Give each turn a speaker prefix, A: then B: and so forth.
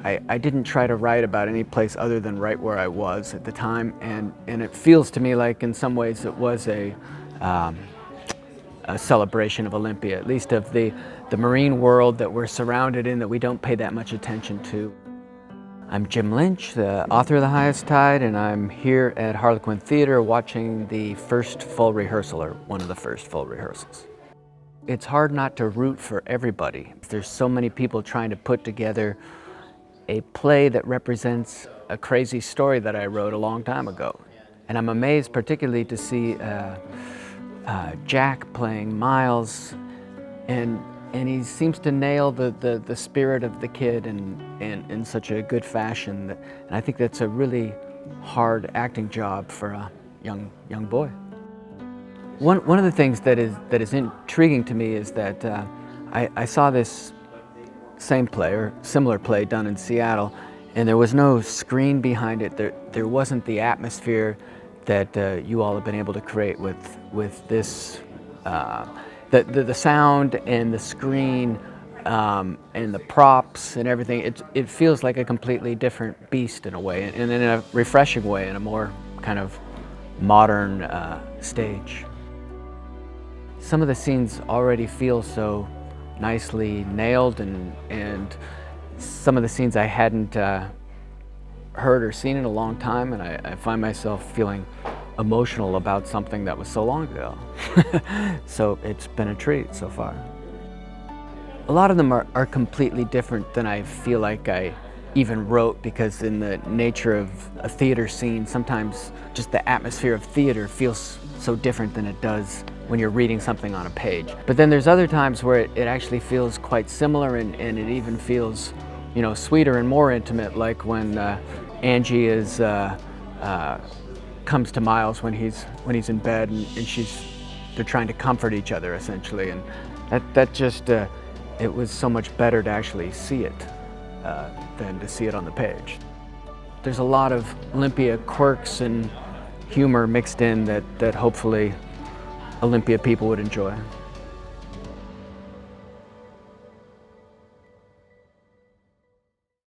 A: I didn't try to write about any place other than right where I was at the time, and it feels to me like in some ways it was a celebration of Olympia, at least of the marine world that we're surrounded in that we don't pay that much attention to. I'm Jim Lynch, the author of The Highest Tide, and I'm here at Harlequin Theater watching the first full rehearsal, or one of the first full rehearsals. It's hard not to root for everybody. There's so many people trying to put together a play that represents a crazy story that I wrote a long time ago. And I'm amazed particularly to see Jack playing Miles, and he seems to nail the spirit of the kid in such a good fashion. And I think that's a really hard acting job for a young boy. One of the things that is intriguing to me is that I saw this same play or similar play done in Seattle, and there was no screen behind it. There wasn't the atmosphere that you all have been able to create with this. The sound and the screen and the props and everything, it feels like a completely different beast in a way, and in a refreshing way, in a more kind of modern stage. Some of the scenes already feel so nicely nailed, and some of the scenes I hadn't heard or seen in a long time, and I find myself feeling emotional about something that was so long ago. So it's been a treat so far. A lot of them are completely different than I feel like I even wrote, because in the nature of a theater scene, sometimes just the atmosphere of theater feels so different than it does when you're reading something on a page. But then there's other times where it actually feels quite similar, and it even feels, you know, sweeter and more intimate, like when Angie comes to Miles when he's in bed, and they're trying to comfort each other essentially, and that just it was so much better to actually see it than to see it on the page. There's a lot of Olympia quirks and humor mixed in that hopefully Olympia people would enjoy.